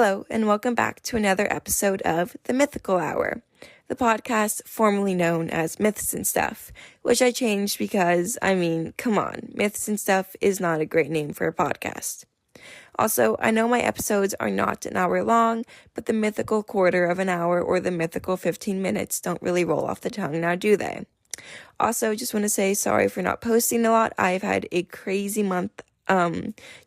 Hello, and welcome back to another episode of the Mythical Hour, the podcast formerly known as Myths and Stuff, which I changed because, come on, Myths and Stuff is not a great name for a podcast. Also, I know my episodes are not an hour long, but the mythical quarter of an hour or the mythical 15 minutes don't really roll off the tongue now, do they? Also, just want to say sorry for not posting a lot. I've had a crazy month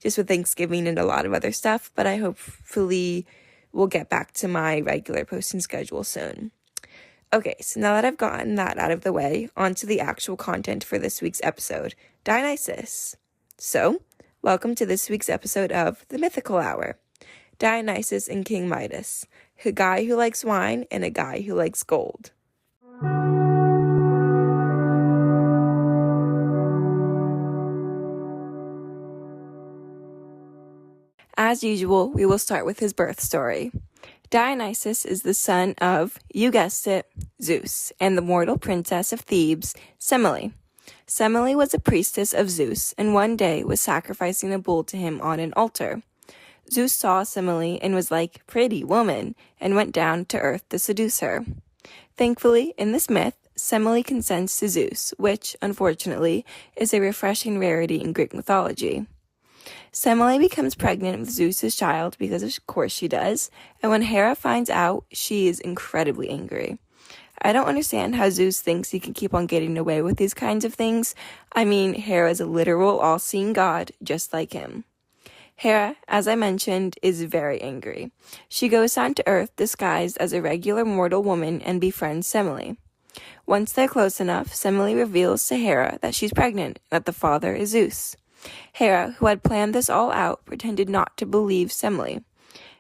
just with Thanksgiving and a lot of other stuff, but I hopefully will get back to my regular posting schedule soon. Okay, so now that I've gotten that out of the way, on to the actual content for this week's episode, Dionysus. So, welcome to this week's episode of the Mythical Hour, Dionysus and King Midas, a guy who likes wine and a guy who likes gold. As usual, we will start with his birth story. Dionysus is the son of, you guessed it, Zeus, and the mortal princess of Thebes, Semele. Semele was a priestess of Zeus, and one day was sacrificing a bull to him on an altar. Zeus saw Semele and was like, "Pretty woman," and went down to earth to seduce her. Thankfully, in this myth, Semele consents to Zeus, which, unfortunately, is a refreshing rarity in Greek mythology. Semele becomes pregnant with Zeus's child because of course she does, and when Hera finds out, she is incredibly angry. I don't understand how Zeus thinks he can keep on getting away with these kinds of things. Hera is a literal all-seeing god, just like him. Hera, as I mentioned, is very angry. She goes down to Earth disguised as a regular mortal woman and befriends Semele. Once they're close enough, Semele reveals to Hera that she's pregnant and that the father is Zeus. Hera, who had planned this all out, pretended not to believe Semele.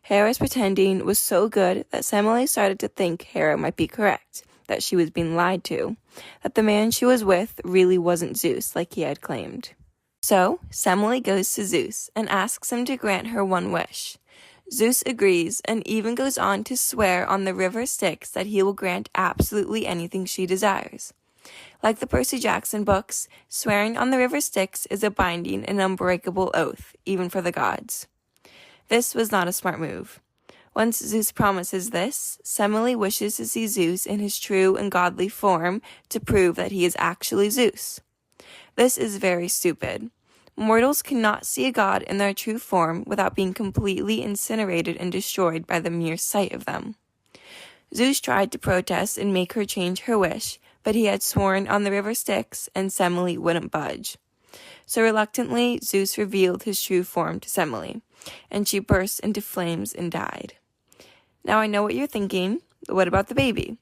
Hera's pretending was so good that Semele started to think Hera might be correct, that she was being lied to, that the man she was with really wasn't Zeus like he had claimed. So, Semele goes to Zeus and asks him to grant her one wish. Zeus agrees and even goes on to swear on the river Styx that he will grant absolutely anything she desires. Like the Percy Jackson books, swearing on the river Styx is a binding and unbreakable oath, even for the gods. This was not a smart move. Once Zeus promises this, Semele wishes to see Zeus in his true and godly form to prove that he is actually Zeus. This is very stupid. Mortals cannot see a god in their true form without being completely incinerated and destroyed by the mere sight of them. Zeus tried to protest and make her change her wish, but he had sworn on the river Styx, and Semele wouldn't budge. So reluctantly, Zeus revealed his true form to Semele, and she burst into flames and died. Now I know what you're thinking, but what about the baby?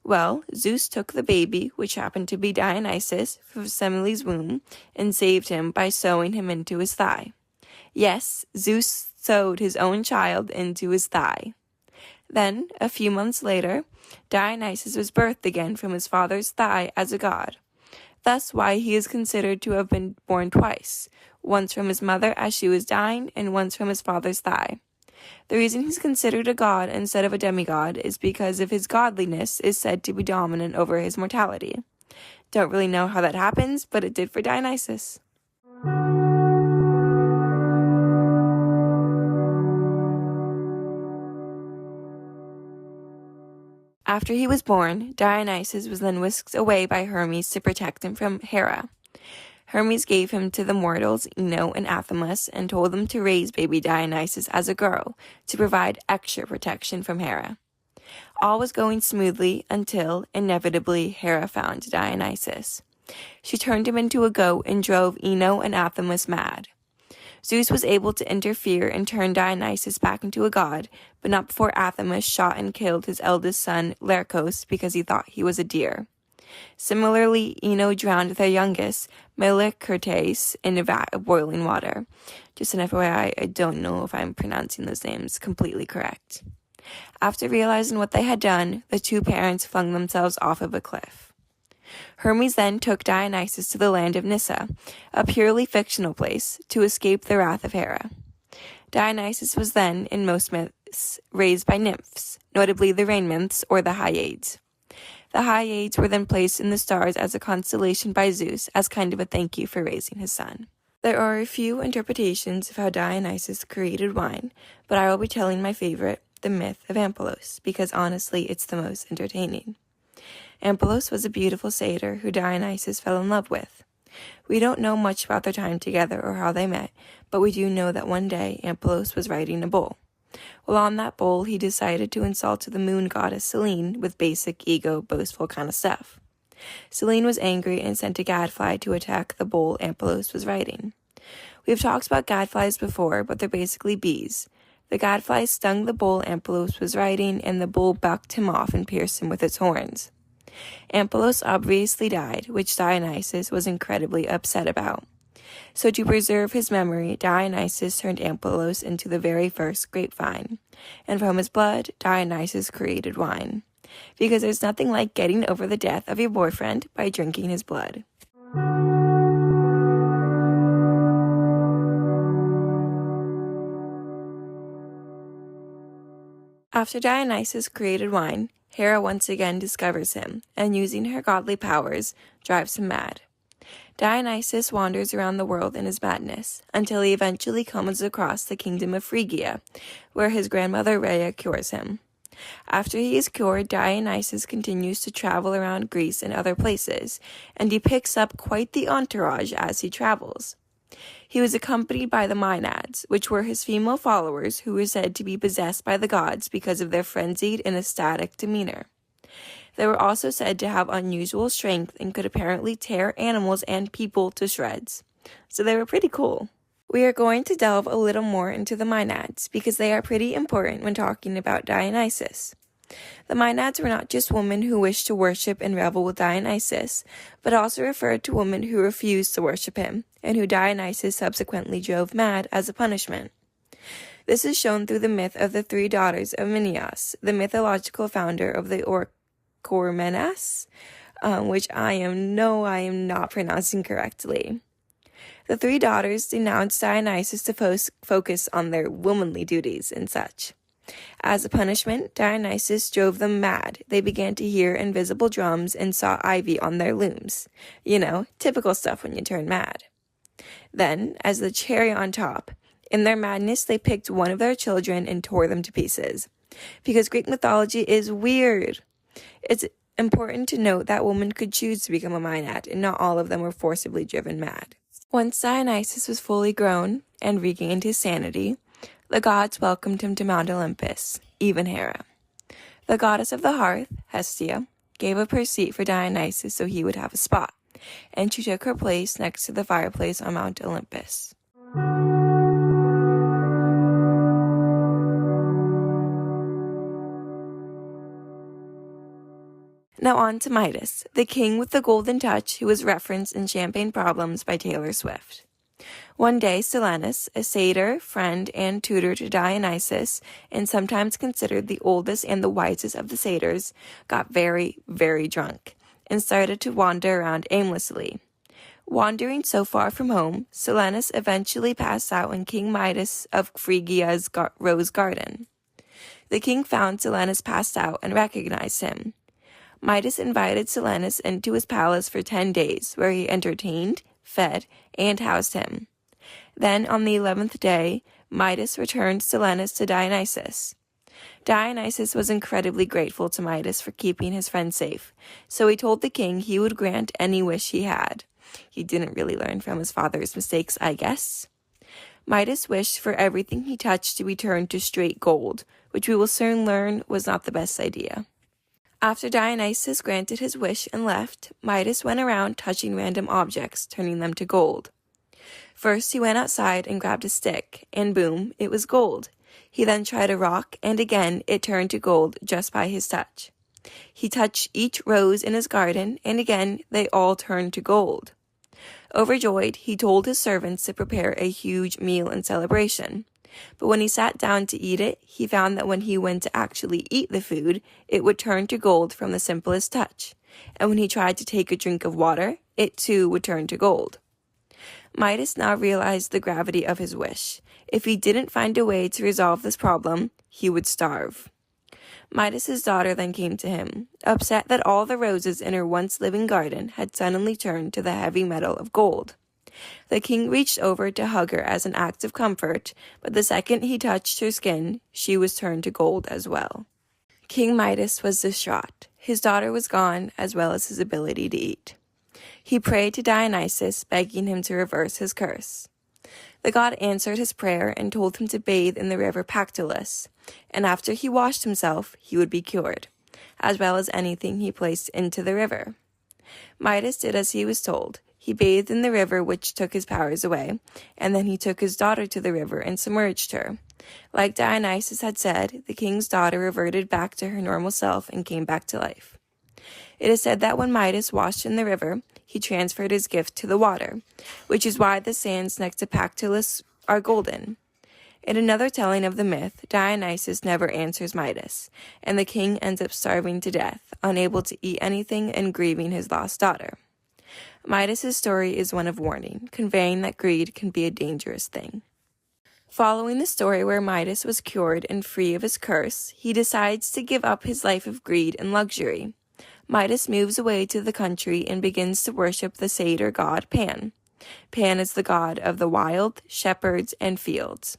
Well, Zeus took the baby, which happened to be Dionysus, from Semele's womb, and saved him by sewing him into his thigh. Yes, Zeus sewed his own child into his thigh. Then, a few months later, Dionysus was birthed again from his father's thigh as a god. Thus why he is considered to have been born twice, once from his mother as she was dying and once from his father's thigh. The reason he's considered a god instead of a demigod is because of his godliness is said to be dominant over his mortality. Don't really know how that happens, but it did for Dionysus. After he was born, Dionysus was then whisked away by Hermes to protect him from Hera. Hermes gave him to the mortals Ino and Athamas and told them to raise baby Dionysus as a girl to provide extra protection from Hera. All was going smoothly until, inevitably, Hera found Dionysus. She turned him into a goat and drove Ino and Athamas mad. Zeus was able to interfere and turn Dionysus back into a god, but not before Athamas shot and killed his eldest son, Laerchos, because he thought he was a deer. Similarly, Ino drowned their youngest, Melicertes, in a vat of boiling water. Just an FYI, I don't know if I'm pronouncing those names completely correct. After realizing what they had done, the two parents flung themselves off of a cliff. Hermes then took Dionysus to the land of Nyssa, a purely fictional place, to escape the wrath of Hera. Dionysus was then, in most myths, raised by nymphs, notably the rain nymphs or the Hyades. The Hyades were then placed in the stars as a constellation by Zeus as kind of a thank you for raising his son. There are a few interpretations of how Dionysus created wine, but I will be telling my favorite, the myth of Ampelos, because honestly it's the most entertaining. Ampelos was a beautiful satyr who Dionysus fell in love with. We don't know much about their time together or how they met, but we do know that one day Ampelos was riding a bull. While on that bull, he decided to insult the moon goddess Selene with basic ego, boastful kind of stuff. Selene was angry and sent a gadfly to attack the bull Ampelos was riding. We have talked about gadflies before, but they're basically bees. The gadfly stung the bull Ampelos was riding, and the bull bucked him off and pierced him with its horns. Ampelos obviously died, which Dionysus was incredibly upset about. So to preserve his memory, Dionysus turned Ampelos into the very first grapevine, and from his blood, Dionysus created wine. Because there's nothing like getting over the death of your boyfriend by drinking his blood. After Dionysus created wine, Hera once again discovers him, and using her godly powers, drives him mad. Dionysus wanders around the world in his madness, until he eventually comes across the kingdom of Phrygia, where his grandmother Rhea cures him. After he is cured, Dionysus continues to travel around Greece and other places, and he picks up quite the entourage as he travels. He was accompanied by the Maenads, which were his female followers who were said to be possessed by the gods because of their frenzied and ecstatic demeanor. They were also said to have unusual strength and could apparently tear animals and people to shreds. So they were pretty cool. We are going to delve a little more into the Maenads because they are pretty important when talking about Dionysus. The Maenads were not just women who wished to worship and revel with Dionysus, but also referred to women who refused to worship him, and who Dionysus subsequently drove mad as a punishment. This is shown through the myth of the three daughters of Minyas, the mythological founder of the Orchomenas, which I am not pronouncing correctly. The three daughters denounced Dionysus to focus on their womanly duties and such. As a punishment, Dionysus drove them mad. They began to hear invisible drums and saw ivy on their looms. Typical stuff when you turn mad. Then, as the cherry on top, in their madness they picked one of their children and tore them to pieces. Because Greek mythology is weird. It's important to note that women could choose to become a Maenad, and not all of them were forcibly driven mad. Once Dionysus was fully grown and regained his sanity, the gods welcomed him to Mount Olympus, even Hera. The goddess of the hearth, Hestia, gave up her seat for Dionysus so he would have a spot, and she took her place next to the fireplace on Mount Olympus. Now on to Midas, the king with the golden touch who was referenced in Champagne Problems by Taylor Swift. One day, Silenus, a satyr, friend, and tutor to Dionysus, and sometimes considered the oldest and the wisest of the satyrs, got very, very drunk, and started to wander around aimlessly. Wandering so far from home, Silenus eventually passed out in King Midas of Phrygia's rose garden. The king found Silenus passed out and recognized him. Midas invited Silenus into his palace for 10 days, where he entertained, fed, and housed him. Then, on the 11th day, Midas returned Silenus to Dionysus. Dionysus was incredibly grateful to Midas for keeping his friend safe, so he told the king he would grant any wish he had. He didn't really learn from his father's mistakes, I guess. Midas wished for everything he touched to be turned to straight gold, which we will soon learn was not the best idea. After Dionysus granted his wish and left, Midas went around touching random objects, turning them to gold. First, he went outside and grabbed a stick, and boom, it was gold. He then tried a rock, and again, it turned to gold just by his touch. He touched each rose in his garden, and again, they all turned to gold. Overjoyed, he told his servants to prepare a huge meal in celebration. But when he sat down to eat it, he found that when he went to actually eat the food, it would turn to gold from the simplest touch. And when he tried to take a drink of water, it too would turn to gold. Midas now realized the gravity of his wish. If he didn't find a way to resolve this problem, he would starve. Midas's daughter then came to him, upset that all the roses in her once living garden had suddenly turned to the heavy metal of gold. The king reached over to hug her as an act of comfort, but the second he touched her skin, she was turned to gold as well. King Midas was distraught. His daughter was gone, as well as his ability to eat. He prayed to Dionysus, begging him to reverse his curse. The god answered his prayer and told him to bathe in the river Pactolus, and after he washed himself, he would be cured, as well as anything he placed into the river. Midas did as he was told. He bathed in the river, which took his powers away, and then he took his daughter to the river and submerged her. Like Dionysus had said, the king's daughter reverted back to her normal self and came back to life. It is said that when Midas washed in the river, he transferred his gift to the water, which is why the sands next to Pactolus are golden. In another telling of the myth, Dionysus never answers Midas, and the king ends up starving to death, unable to eat anything and grieving his lost daughter. Midas's story is one of warning, conveying that greed can be a dangerous thing. Following the story where Midas was cured and free of his curse, he decides to give up his life of greed and luxury. Midas moves away to the country and begins to worship the satyr god Pan. Pan is the god of the wild, shepherds, and fields.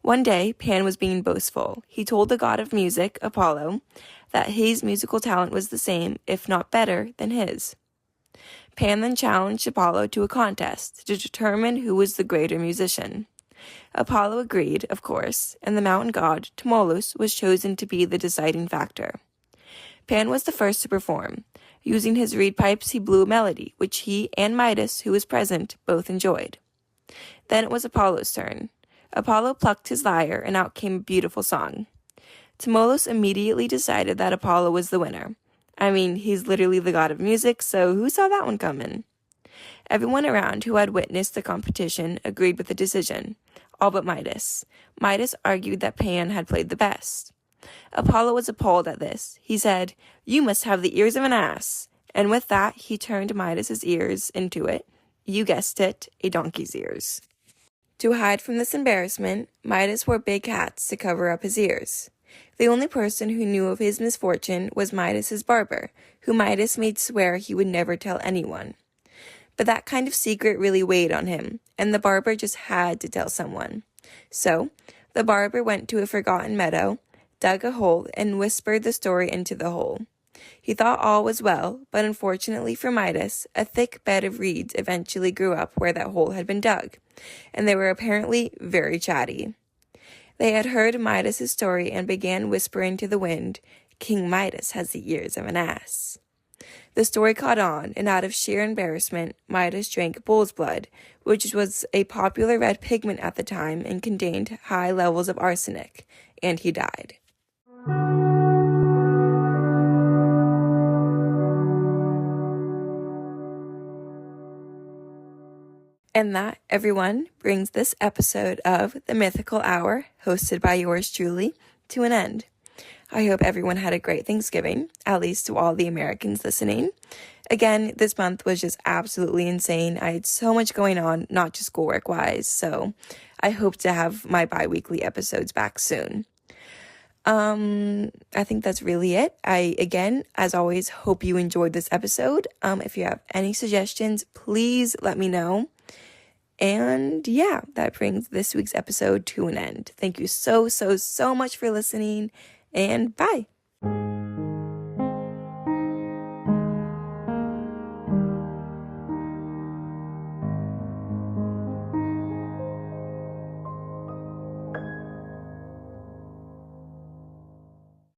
One day, Pan was being boastful. He told the god of music, Apollo, that his musical talent was the same, if not better, than his. Pan then challenged Apollo to a contest to determine who was the greater musician. Apollo agreed, of course, and the mountain god, Tmolus, was chosen to be the deciding factor. Pan was the first to perform. Using his reed pipes, he blew a melody, which he and Midas, who was present, both enjoyed. Then it was Apollo's turn. Apollo plucked his lyre, and out came a beautiful song. Tmolus immediately decided that Apollo was the winner. I mean, he's literally the god of music, so who saw that one coming? Everyone around who had witnessed the competition agreed with the decision, all but Midas. Midas argued that Pan had played the best. Apollo was appalled at this. He said, "You must have the ears of an ass." And with that, he turned Midas's ears into it. You guessed it, a donkey's ears. To hide from this embarrassment, Midas wore big hats to cover up his ears. The only person who knew of his misfortune was Midas's barber, who Midas made swear he would never tell anyone. But that kind of secret really weighed on him, and the barber just had to tell someone. So, the barber went to a forgotten meadow, dug a hole, and whispered the story into the hole. He thought all was well, but unfortunately for Midas, a thick bed of reeds eventually grew up where that hole had been dug, and they were apparently very chatty. They had heard Midas's story and began whispering to the wind, "King Midas has the ears of an ass." The story caught on, and out of sheer embarrassment, Midas drank bull's blood, which was a popular red pigment at the time and contained high levels of arsenic, and he died. And that, everyone, brings this episode of the Mythical Hour, hosted by yours truly, to an end. I hope everyone had a great Thanksgiving, at least to all the Americans listening. Again, this month was just absolutely insane. I had so much going on, not just schoolwork-wise, so I hope to have my bi-weekly episodes back soon. I think that's really it. I, again, as always, hope you enjoyed this episode. If you have any suggestions, please let me know. And yeah, that brings this week's episode to an end. Thank you so much for listening, and bye.